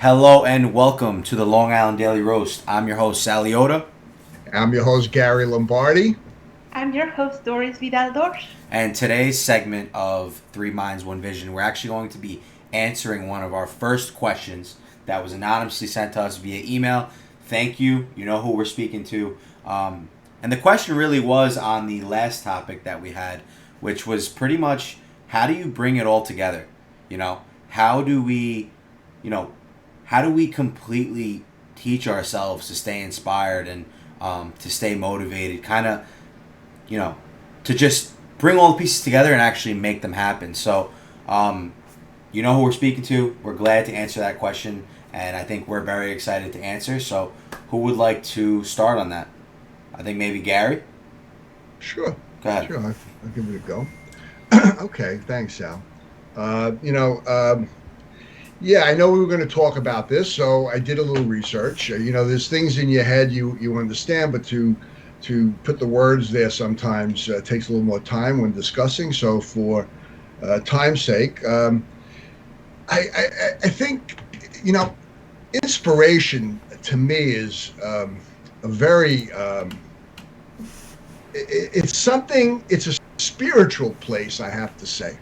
Hello and welcome to the Long Island Daily Roast. I'm your host, Sal Liotta, I'm your host, Gary Lombardi. I'm your host, Doris Vidal Dorsch. and today's segment of Three Minds, One Vision, we're actually going to be answering one of our first questions that was anonymously sent to us via email. Thank you. You know who we're speaking to. And the question really was on the last topic that we had, which was pretty much how do you bring it all together? You know, how do we, you know, how do we completely teach ourselves to stay inspired and to stay motivated, kind of, you know, to just bring all the pieces together and actually make them happen. So, you know who we're speaking to. We're glad to answer that question, and I think we're very excited to answer. So, who would like to start on that? I think maybe Gary. Sure, Go ahead. sure, I'll give it a go. Okay, thanks, Sal. You know, yeah, I know we were going to talk about this, so I did a little research. There's things in your head you understand, but to put the words there sometimes takes a little more time when discussing. So for time's sake, I think you know inspiration to me is a very it's something. It's a spiritual place, I have to say.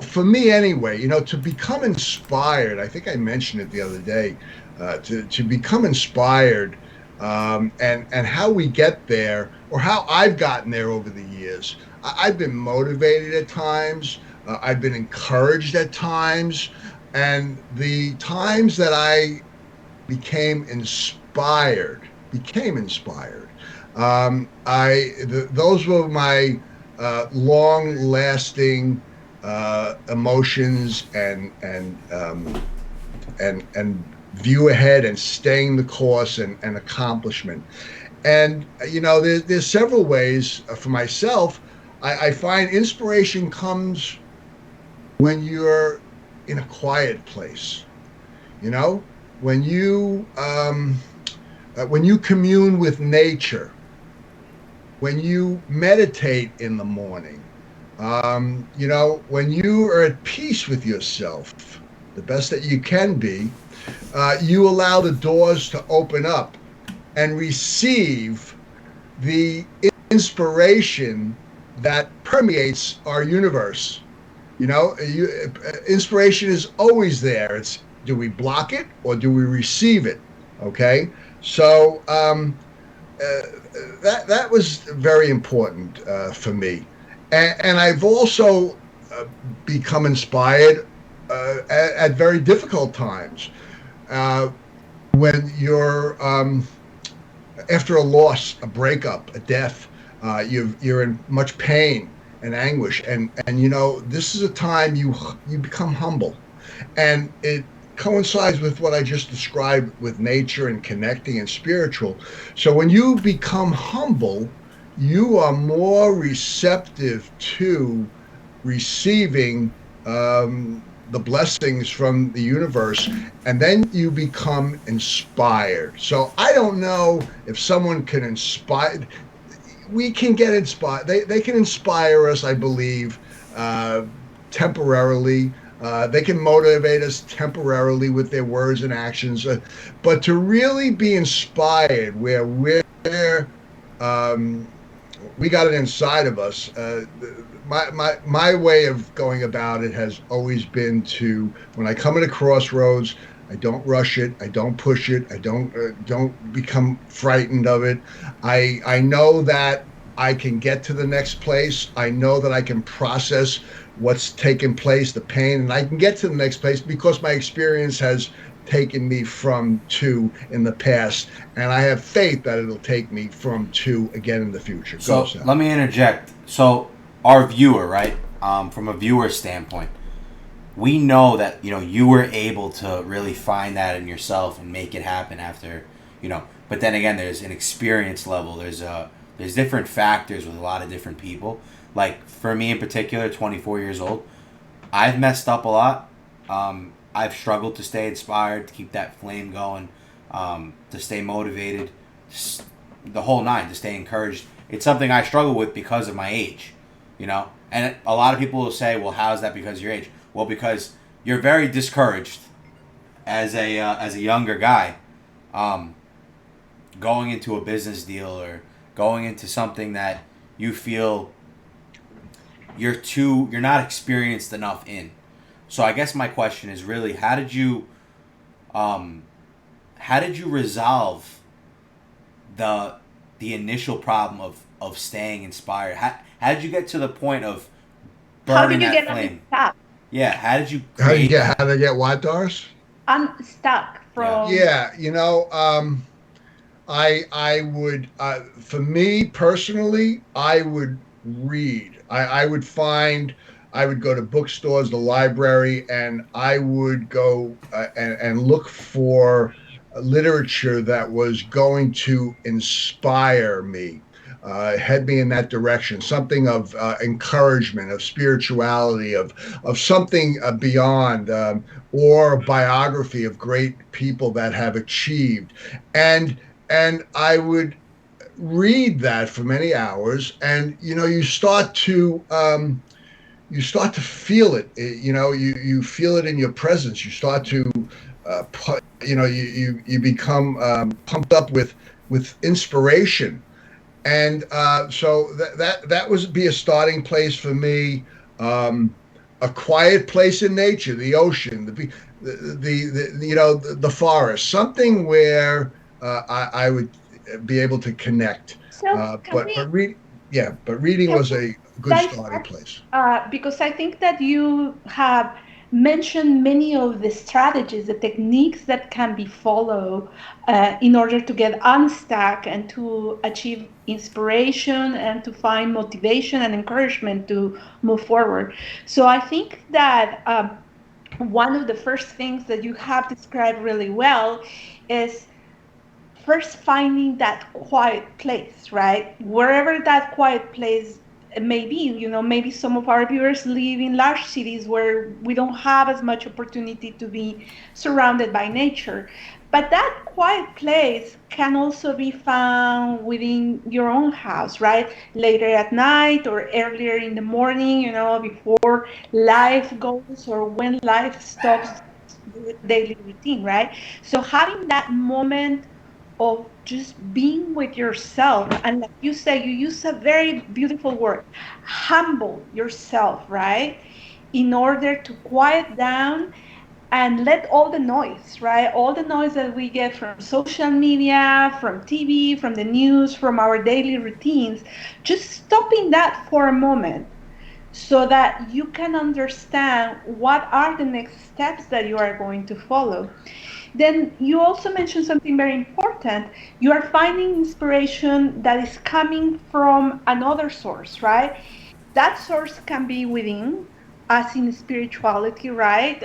For me anyway, to become inspired, I think I mentioned it the other day, to become inspired, and how we get there, or how I've gotten there over the years. I've been motivated at times, I've been encouraged at times, and the times that I became inspired. Those were my long-lasting emotions and view ahead and staying the course and accomplishment. And there's several ways for myself. I find inspiration comes when you're in a quiet place. You know, when you commune with nature, when you meditate in the morning, when you are at peace with yourself, the best that you can be, you allow the doors to open up and receive the inspiration that permeates our universe. Inspiration is always there. It's, do we block it or do we receive it? Okay, so that was very important for me, and I've also become inspired at very difficult times, uh, when you're after a loss, a breakup, a death. You're in much pain and anguish, and this is a time you become humble, and it coincides with what I just described with nature and connecting and spiritual. So when you become humble, you are more receptive to receiving the blessings from the universe, and then you become inspired. So I don't know if someone can inspire. We can get inspired. They can inspire us, I believe, temporarily. They can motivate us temporarily with their words and actions, but to really be inspired, where um, we got it inside of us. My way of going about it has always been to, when I come at a crossroads, I don't rush it. I don't push it. I don't become frightened of it. I know that I can get to the next place. I know that I can process what's taken place, the pain, and I can get to the next place because my experience has taken me from two in the past, and I have faith that it'll take me from two again in the future. Go, So Sal. let me interject. So our viewer, right, from a viewer standpoint, we know that you were able to really find that in yourself and make it happen after. But then again, there's an experience level. There's different factors with a lot of different people. Like for me in particular, 24 years old, I've messed up a lot. I've struggled to stay inspired, to keep that flame going, to stay motivated, the whole nine, to stay encouraged. It's something I struggle with because of my age. And a lot of people will say, well, how's that because of your age? Well, because you're very discouraged as a younger guy, um, going into a business deal or going into something that you feel you're not experienced enough in. So I guess my question is really um, how did you resolve the the initial problem of staying inspired? How did you get to the point of How do burning you that get flame? unstuck? Yeah, how did you How do you create get? that? How to get what, Doris? Unstuck Yeah. from. Yeah, I would, for me personally, I would read. I would find, I would go to bookstores, the library, and I would go and look for literature that was going to inspire me, head me in that direction, something of encouragement, of spirituality, of something beyond, or biography of great people that have achieved. And I would read that for many hours, and you start to feel it. You feel it in your presence. You start to you become pumped up with inspiration, and so that was be a starting place for me. A quiet place in nature, the ocean, the forest, something where I would be able to connect. So can But we read, yeah, but reading can was we a good starting dissect? place. Because I think that you have mentioned many of the strategies, the techniques that can be followed in order to get unstuck and to achieve inspiration and to find motivation and encouragement to move forward. So I think that one of the first things that you have described really well is first finding that quiet place, right? Wherever that quiet place may be, maybe some of our viewers live in large cities where we don't have as much opportunity to be surrounded by nature. But that quiet place can also be found within your own house, right? Later at night or earlier in the morning, before life goes or when life stops the daily routine, right? So having that moment of just being with yourself, and like you say, you use a very beautiful word, humble yourself, right, in order to quiet down and let all the noise, right, all the noise that we get from social media, from TV, from the news, from our daily routines, just stopping that for a moment so that you can understand what are the next steps that you are going to follow. Then you also mentioned something very important. You are finding inspiration that is coming from another source, right? That source can be within, as in spirituality, right?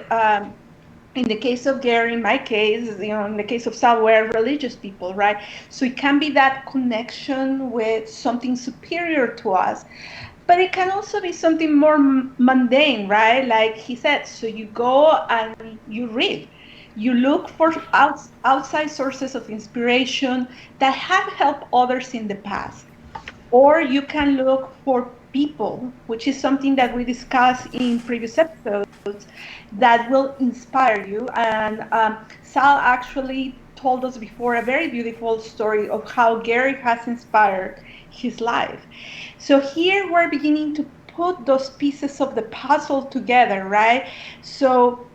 In the case of Gary, in my case, in the case of Sal, we're religious people, right? So it can be that connection with something superior to us. But it can also be something more mundane, right? Like he said, so you go and you read. You look for outside sources of inspiration that have helped others in the past. Or you can look for people, which is something that we discussed in previous episodes, that will inspire you. And Sal actually told us before a very beautiful story of how Gary has inspired his life. So here we're beginning to put those pieces of the puzzle together, right? So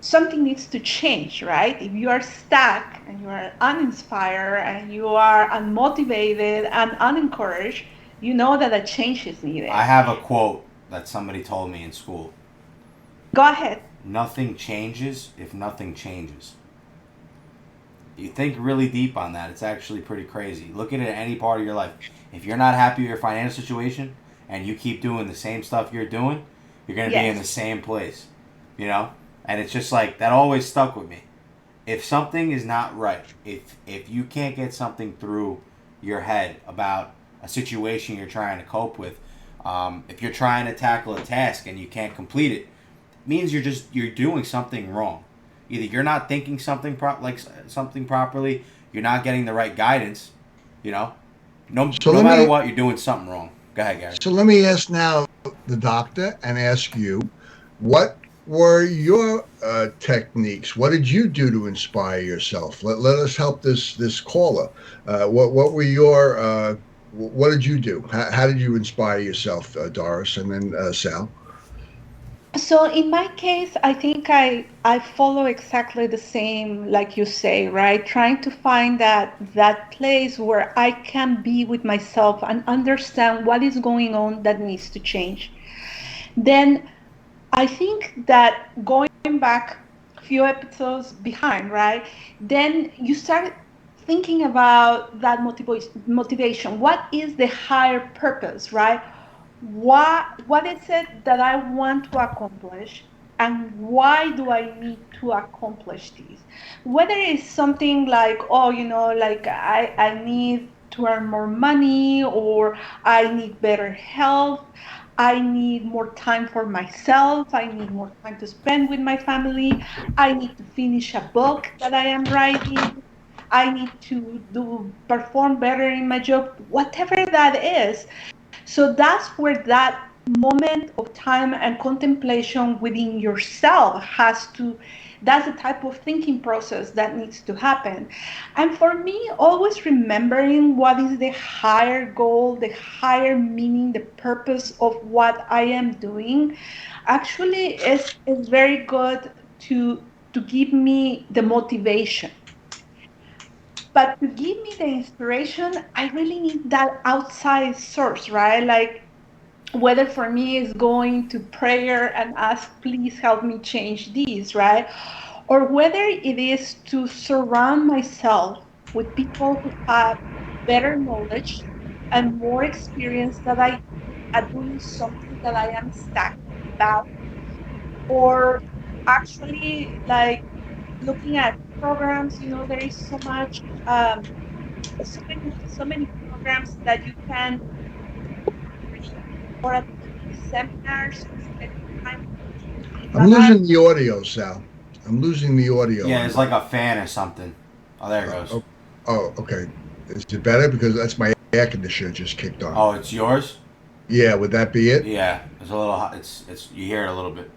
something needs to change, right? If you are stuck and you are uninspired and you are unmotivated and unencouraged, you know that a change is I needed. have a quote that somebody told me in school. Go ahead. Nothing changes if nothing changes. You think really deep on that, it's actually pretty crazy. Look at it at any part of your life. If you're not happy with your financial situation and you keep doing the same stuff you're doing, you're going to be in the Yes. same place. You know? And it's just like that always stuck with me. If something is not right, if you can't get something through your head about a situation you're trying to cope with, if you're trying to tackle a task and you can't complete it, it means you're doing something wrong. Either you're not thinking something properly, you're not getting the right guidance, you know. So No let matter me what, you're doing something wrong. Go ahead, Gary. so let me ask now the doctor and ask you, what were your techniques? What did you do to inspire yourself? Let us help this caller. What were your what did you do? How did you inspire yourself, Doris, and then Sal? So in my case, I think I follow exactly the same like you say, right? Trying to find that place where I can be with myself and understand what is going on that needs to change. Then I think that going back a few episodes behind, right? Then you start thinking about that motivation. What is the higher purpose, right? What is it that I want to accomplish? And why do I need to accomplish this? Whether it's something like, oh, like I need to earn more money, or I need better health, I need more time for myself. I need more time to spend with my family. I need to finish a book that I am writing. I need to do perform better in my job, whatever that is. So that's where that moment of time and contemplation within yourself has to, that's the type of thinking process that needs to happen. And for me, always remembering what is the higher goal, the higher meaning, the purpose of what I am doing actually is very good to give me the motivation. But to give me the inspiration, I really need that outside source, right? Like whether for me is going to prayer and ask, please help me change this, right? Or whether it is to surround myself with people who have better knowledge and more experience that I at doing something that I am stagnant about, or actually like looking at programs, there is so much so many programs that you can free or attending seminars or spending time with people I'm that are losing the audio, Sal. I'm losing the audio Yeah, on it's my. like a fan or something. Oh, there it goes. Oh, oh, okay. Is it better because that's my air conditioner just kicked on? Oh, it's yours. Yeah, would that be it? Yeah, it's a little hot. It's you hear it a little bit.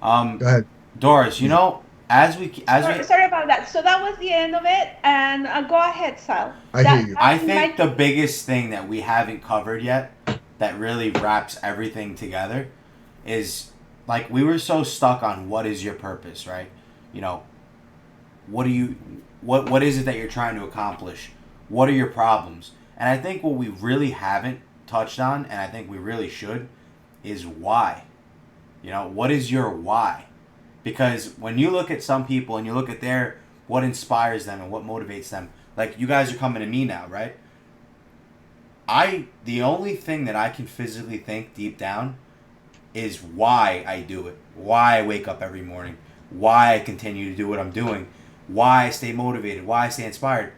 Go Um, ahead. Doris, sorry, sorry about that. So that was the end of it, and go ahead, Sal. I hear That you. that I in my think the case, biggest thing that we haven't covered yet, that really wraps everything together, is like we were so stuck on what is your purpose, right? You know, what do you what is it that you're trying to accomplish? What are your problems? And I think what we really haven't touched on, and I think we really should, is why. What is your why? Because when you look at some people and you look at their what inspires them and what motivates them, like you guys are coming to me now, right? The only thing that I can physically think deep down is why I do it, why I wake up every morning, why I continue to do what I'm doing, why I stay motivated, why I stay inspired,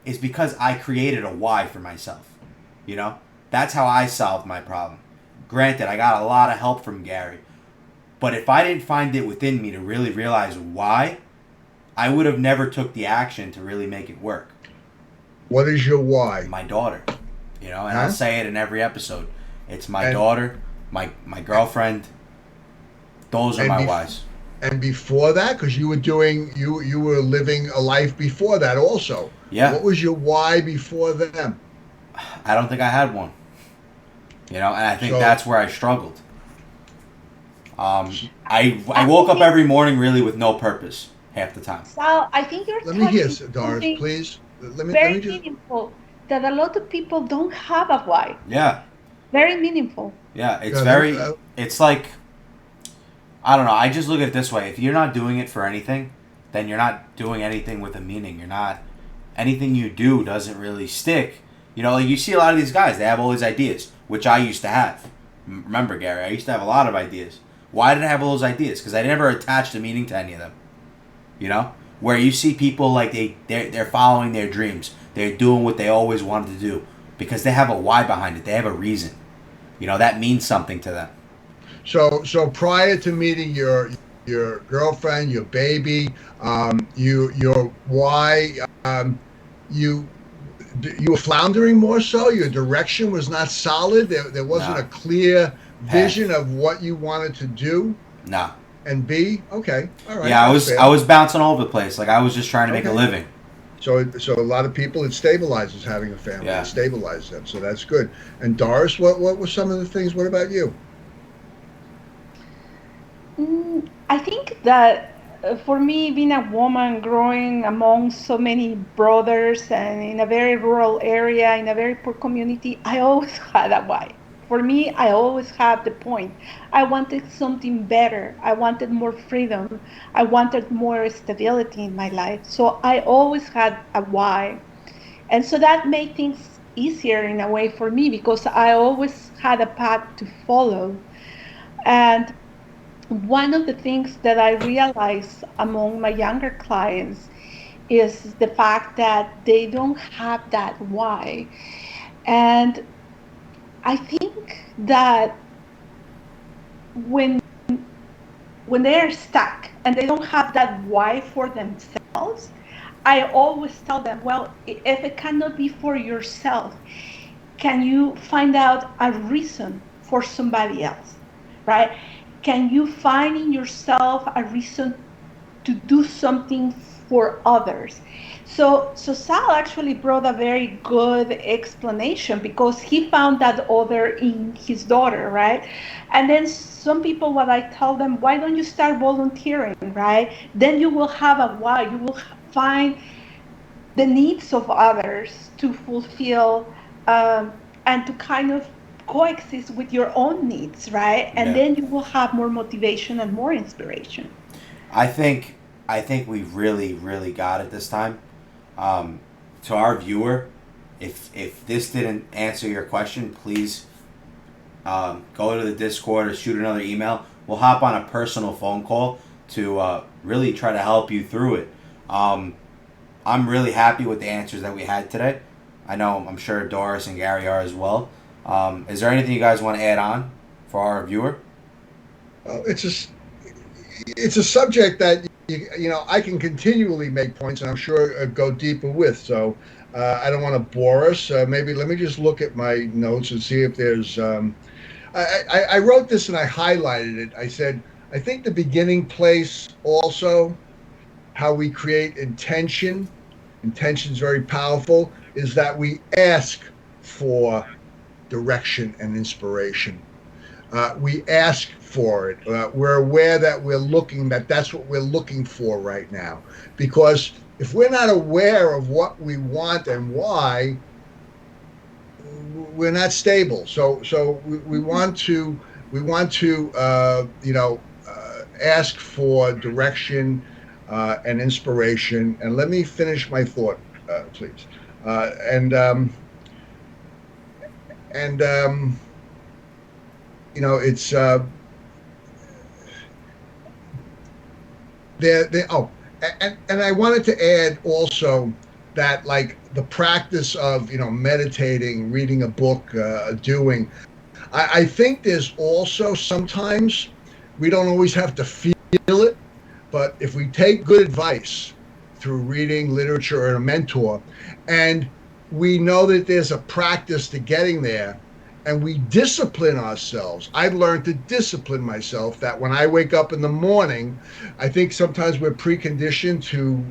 is because I created a why for myself. You know, that's how I solved my problem. Granted, I got a lot of help from Gary, but if I didn't find it within me to really realize why, I would have never took the action to really make it work. What is your why? My daughter, and I'll Huh? say it in every episode. It's my And daughter, my girlfriend. Those are and my bef- whys. and before that, because you were living a life before that also. Yeah, What was your why before them? I don't think I had one. And I think So that's where I struggled. I I woke up think, every morning really with no purpose half the time. Sal, I think you're let me hear, touching Doris, something please. Let me very just. meaningful that a lot of people don't have a why. Yeah, Very meaningful. yeah. It's Yeah, very. It's like I don't know. I just look at it this way: if you're not doing it for anything, then you're not doing anything with a meaning. You're not anything you do doesn't really stick. Like you see a lot of these guys; they have all these ideas, which I used to have. Remember, Gary? I used to have a lot of ideas. Why did I have all those ideas? Because I never attached a meaning to any of them. Where you see people like they're following their dreams. They're doing what they always wanted to do because they have a why behind it. They have a reason. That means something to them. So prior to meeting your girlfriend, your baby, your why, you you were floundering more so. Your direction was not solid. There wasn't Nah, a clear vision path. of what you wanted to do. Nah. And B, okay, all right, Yeah, I that's was fair. I was bouncing all over the place. Like I was just trying to make a Okay. living. So a lot of people, it stabilizes having a family. It Yeah. stabilizes them, so that's good. And Doris, what were some of the things? What about you? I think that for me, being a woman growing among so many brothers and in a very rural area, in a very poor community, I always had a why. For me, I always had the point. I wanted something better. I wanted more freedom. I wanted more stability in my life. So I always had a why. And so that made things easier in a way for me because I always had a path to follow. And one of the things that I realize among my younger clients is the fact that they don't have that why. And I think that when when they are stuck and they don't have that why for themselves, I always tell them, well, if it cannot be for yourself, can you find out a reason for somebody else, right? Can you find in yourself a reason to do something for others? So Sal actually brought a very good explanation because he found that other in his daughter, right? And then some people, what I tell them, why don't you start volunteering, right? Then you will have a why. You will find the needs of others to fulfill, and to kind of coexist with your own needs, right? And Yeah. then you will have more motivation and more inspiration. I think we really got it this time. Um, to our viewer, if this didn't answer your question, please go to the Discord or shoot another email. We'll hop on a personal phone call to really try to help you through it. Um, I'm really happy with the answers that we had today. I'm sure Doris and Gary are as well. Is there anything you guys want to add on for our viewer? Uh, it's just it's a subject that I can continually make points, and I'm sure go deeper with. So I don't want to bore us. Maybe let me just look at my notes and see if there's. I wrote this and I highlighted it. I said I think the beginning place also how we create intention. Intention is very powerful. Is that we ask for direction and inspiration. We ask for it. We're aware that that's what we're looking for right now. Because if we're not aware of what we want and why, we're not stable. So we want to ask for direction and inspiration. And let me finish my thought, please. Uh, and and it's there. Oh, and I wanted to add also that like the practice of meditating, reading a book, doing. I think there's also sometimes we don't always have to feel it, but if we take good advice through reading literature or a mentor, and we know that there's a practice to getting there, and we discipline ourselves. I've learned to discipline myself that when I wake up in the morning, I think sometimes we're preconditioned to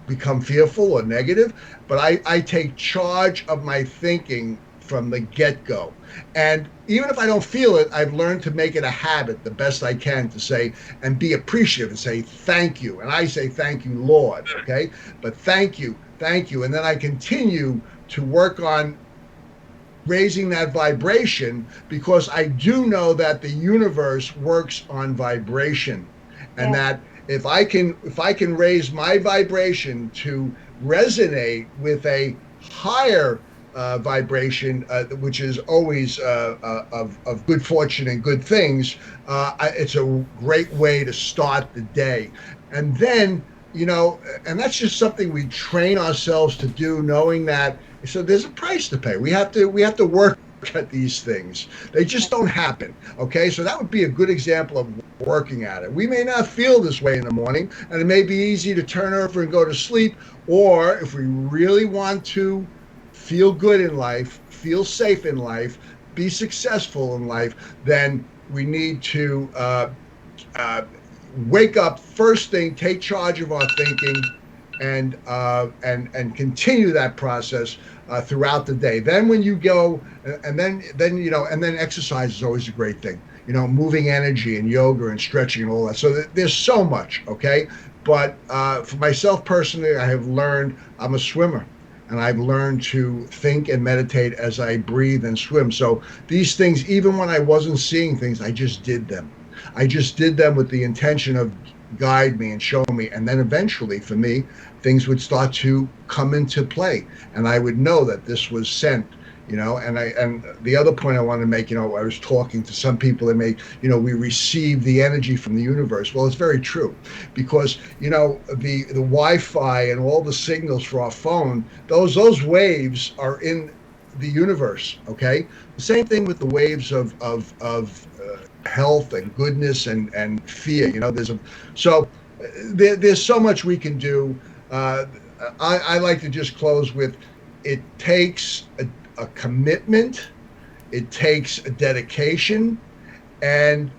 become fearful or negative, but I take charge of my thinking from the get go. And even if I don't feel it, I've learned to make it a habit the best I can to say and be appreciative and say thank you. And I say thank you, Lord. Okay. But thank you. Thank you. And then I continue to work on raising that vibration because I do know that the universe works on vibration and Yes. that if I can raise my vibration to resonate with a higher vibration, which is always of good fortune and good things, it's a great way to start the day. And then, and that's just something we train ourselves to do, knowing that so there's a price to pay. We have to work at these things. They just don't happen. Okay, so that would be a good example of working at it. We may not feel this way in the morning, and it may be easy to turn over and go to sleep. Or if we really want to feel good in life, feel safe in life, be successful in life, then we need to uh, wake up first thing, take charge of our thinking, and continue that process throughout the day. Then when you go, and then and then exercise is always a great thing. Moving energy and yoga and stretching and all that. So there's so much, okay? But for myself personally, I have learned I'm a swimmer. And I've learned to think and meditate as I breathe and swim. So these things, even when I wasn't seeing things, I just did them. I just did them with the intention of guide me and show me. And then eventually, for me, things would start to come into play. And I would know that this was sent. And the other point I want to make, I was talking to some people that we receive the energy from the universe. Well, it's very true, because the Wi-Fi and all the signals for our phone, those waves are in the universe. Okay, the same thing with the waves of health and goodness and fear. There's so much we can do. I like to just close with, it takes a commitment, it takes a dedication, and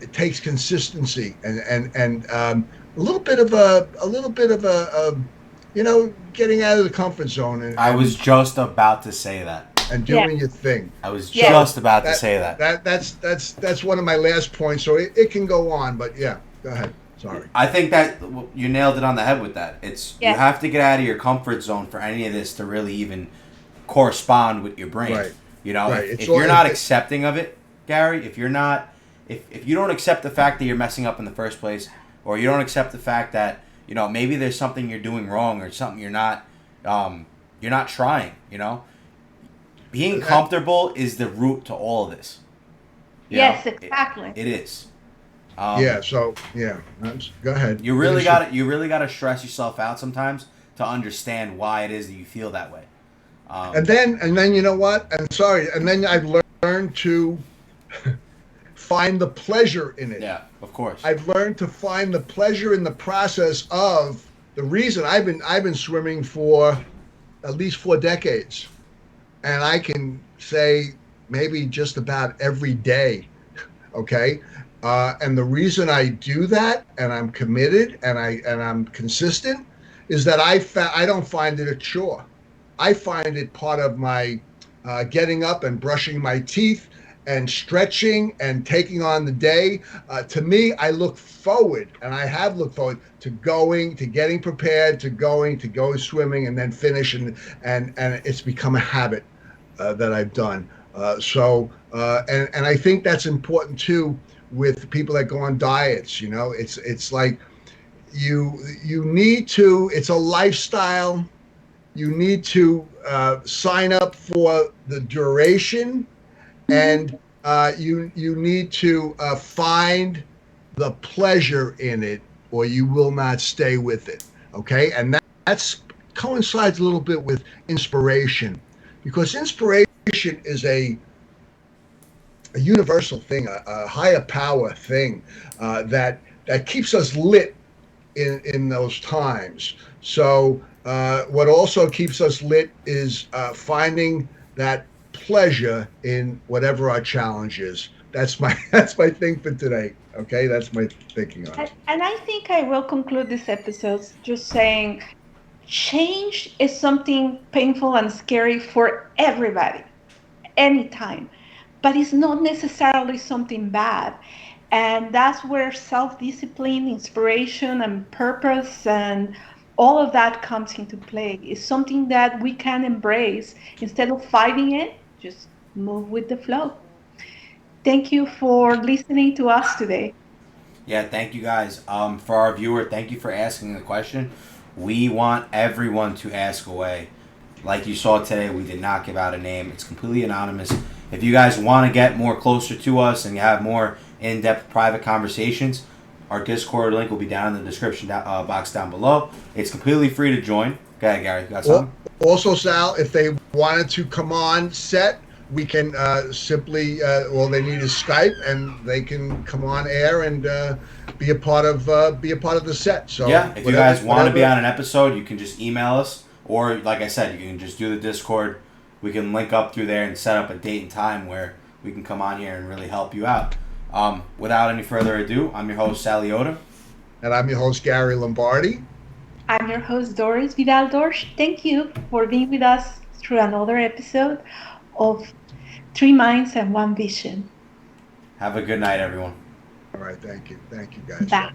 it takes consistency and a little bit of a getting out of the comfort zone. I was just about to say that. And doing your thing. I was just about to say that. That's one of my last points. So it can go on, but yeah, go ahead. Sorry. I think that you nailed it on the head with that. You have to get out of your comfort zone for any of this to really even correspond with your brain. Right. If you're not accepting of it, Gary, if you don't accept the fact that you're messing up in the first place, or you don't accept the fact that maybe there's something you're doing wrong, or something you're not trying. Being comfortable is the root to all of this. Yes, exactly. It is. So go ahead. You really got to stress yourself out sometimes to understand why it is that you feel that way. And then you know what? And then I've learned to find the pleasure in it. Yeah, of course. I've learned to find the pleasure in the process of the reason I've been swimming for at least 4 decades, and I can say maybe just about every day. Okay. And the reason I do that, and I'm committed, and I'm consistent, is that I don't find it a chore. I find it part of my getting up and brushing my teeth and stretching and taking on the day. To me, I look forward, and I have looked forward to getting prepared, to go swimming, and then finish, and it's become a habit that I've done. And I think that's important too with people that go on diets. It's like you need to. It's a lifestyle. You need to sign up for the duration, and you need to find the pleasure in it, or you will not stay with it. Okay, and that's coincides a little bit with inspiration, because inspiration is a universal thing, a higher power thing that keeps us lit in those times. So what also keeps us lit is finding that pleasure in whatever our challenge is. That's my thing for today. Okay, that's my thinking on it. And I think I will conclude this episode just saying, change is something painful and scary for everybody, anytime, but it's not necessarily something bad. And that's where self-discipline, inspiration, and purpose and all of that comes into play. It's something that we can embrace instead of fighting it. Just move with the flow. Thank you for listening to us today. Yeah, thank you guys. For our viewer, thank you for asking the question. We want everyone to ask away. Like you saw today, we did not give out a name. It's completely anonymous. If you guys want to get more closer to us and you have more in-depth private conversations, our Discord link will be down in the description box down below. It's completely free to join. Go ahead, Gary. You got something? Also, Sal, if they wanted to come on set, we can simply, all they need is Skype, and they can come on air and be a part of the set. So yeah, if you guys want to be on an episode, you can just email us, or like I said, you can just do the Discord. We can link up through there and set up a date and time where we can come on here and really help you out. Without any further ado, I'm your host, Sally Oda. And I'm your host, Gary Lombardi. I'm your host, Doris Vidal Dorsch. Thank you for being with us through another episode of Three Minds and One Vision. Have a good night, everyone. All right, thank you. Thank you, guys. Bye.